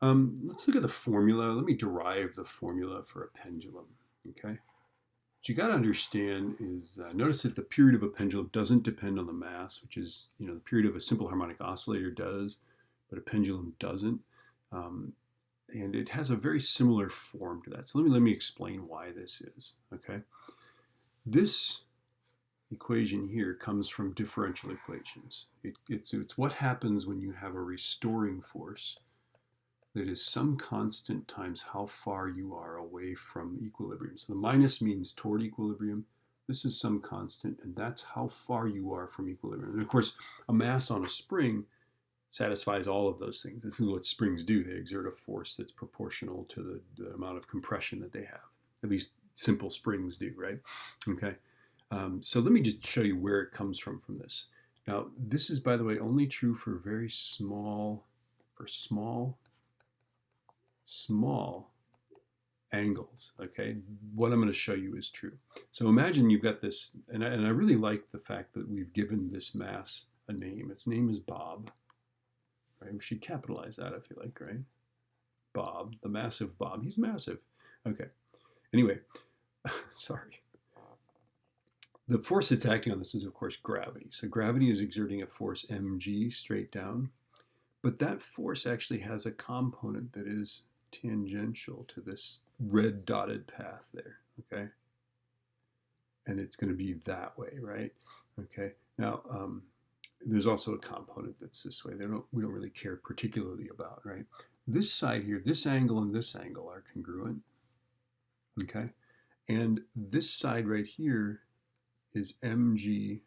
Let's look at the formula. Let me derive the formula for a pendulum. Okay. What you got to understand is notice that the period of a pendulum doesn't depend on the mass, which is, the period of a simple harmonic oscillator does, but a pendulum doesn't. And it has a very similar form to that. So let me explain why this is. Okay. This equation here comes from differential equations. It's what happens when you have a restoring force that is some constant times how far you are away from equilibrium. So the minus means toward equilibrium. This is some constant, and that's how far you are from equilibrium. And of course, a mass on a spring satisfies all of those things. This is what springs do. They exert a force that's proportional to the amount of compression that they have. At least simple springs do, right? Okay. So let me just show you where it comes from this. Now, this is, by the way, only true for very small angles, okay? What I'm going to show you is true. So imagine you've got this, and I really like the fact that we've given this mass a name. Its name is Bob, right? We should capitalize that if you like, right? Bob, the massive Bob. He's massive. Okay. Anyway, sorry. The force that's acting on this is, of course, gravity. So gravity is exerting a force mg straight down, but that force actually has a component that is tangential to this red dotted path there, okay? And it's going to be that way, right? Okay. Now, there's also a component that's this way. We don't really care particularly about, right? This side here, this angle and this angle are congruent, okay? And this side right here is mg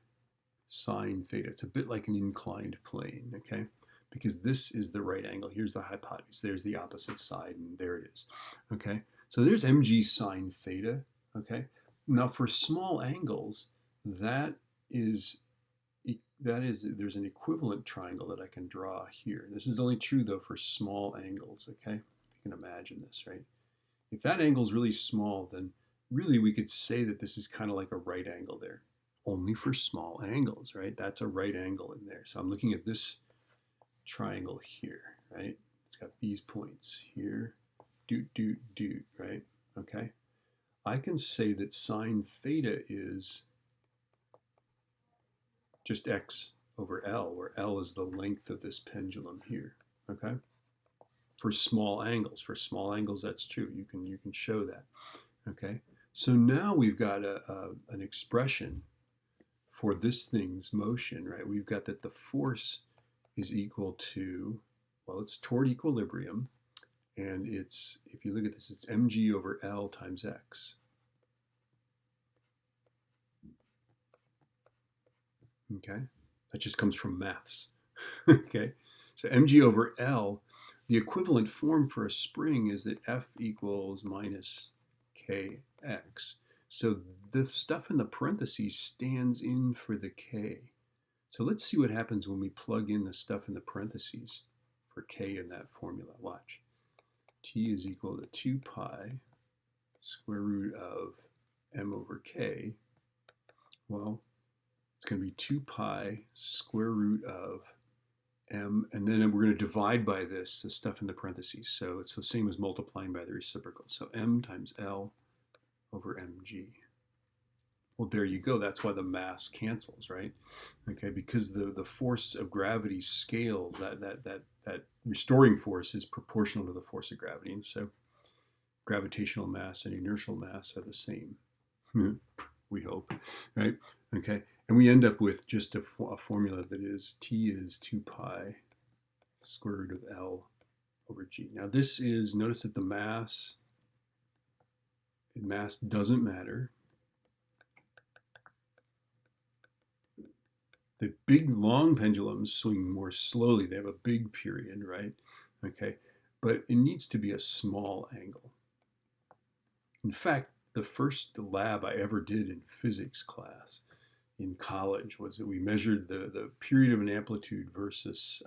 sine theta. It's a bit like an inclined plane, okay? Because this is the right angle. Here's the hypotenuse. There's the opposite side, and there it is, okay? So there's mg sine theta, okay? Now for small angles, there's an equivalent triangle that I can draw here. This is only true though for small angles, okay? You can imagine this, right? If that angle is really small, then really we could say that this is kind of like a right angle there, only for small angles, right? That's a right angle in there. So I'm looking at this triangle here, right? It's got these points here, right? Okay. I can say that sine theta is just x over L, where L is the length of this pendulum here, okay? For small angles, that's true. You can show that, okay? So now we've got an expression for this thing's motion, right? We've got that the force is equal to, well, it's toward equilibrium, and it's, if you look at this, it's mg over L times x. Okay, that just comes from maths. Okay, so mg over L, the equivalent form for a spring is that F equals minus kx. So the stuff in the parentheses stands in for the k. So let's see what happens when we plug in the stuff in the parentheses for k in that formula. Watch. T is equal to 2 pi square root of m over k. Well, it's going to be 2 pi square root of m, and then we're going to divide by the stuff in the parentheses. So it's the same as multiplying by the reciprocal. So m times L over mg. Well, there you go. That's why the mass cancels, right? Okay, because the force of gravity scales. That restoring force is proportional to the force of gravity, and so gravitational mass and inertial mass are the same. We hope, right? Okay, and we end up with just a formula that is T is 2 pi square root of L over G. Now this is, notice that the mass doesn't matter. The big long pendulums swing more slowly. They have a big period, right? Okay, but it needs to be a small angle. In fact, the first lab I ever did in physics class in college was that we measured the period of an amplitude versus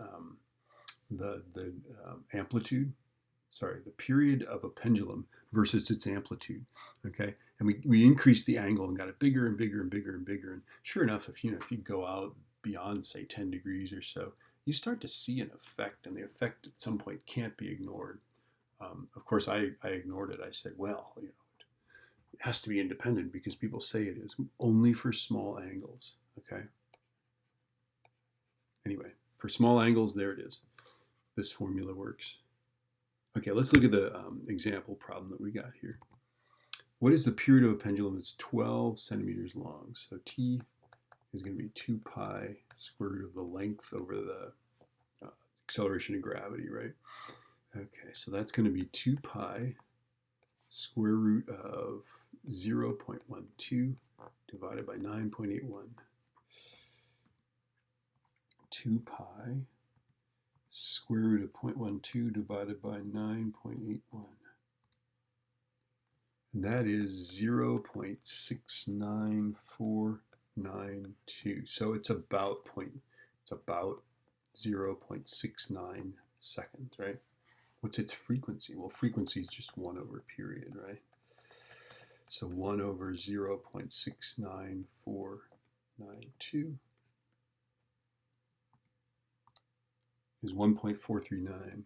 the period of a pendulum versus its amplitude, okay? And we increased the angle and got it bigger and bigger and bigger and bigger. And sure enough, if you go out beyond, say, 10 degrees or so, you start to see an effect, and the effect at some point can't be ignored. Of course, I ignored it. I said, well, it has to be independent because people say it is, only for small angles, okay? Anyway, for small angles, there it is. This formula works. Okay, let's look at the example problem that we got here. What is the period of a pendulum that's 12 centimeters long? So T is going to be 2 pi square root of the length over the acceleration of gravity, right? Okay, so that's going to be 2 pi square root of 0.12 divided by 9.81. 2 pi square root of 0.12 divided by 9.81. And that is 0.69492. So it's about 0.69 seconds, right? What's its frequency? Well, frequency is just 1 over period, right? So 1 over 0.69492 is 1.439.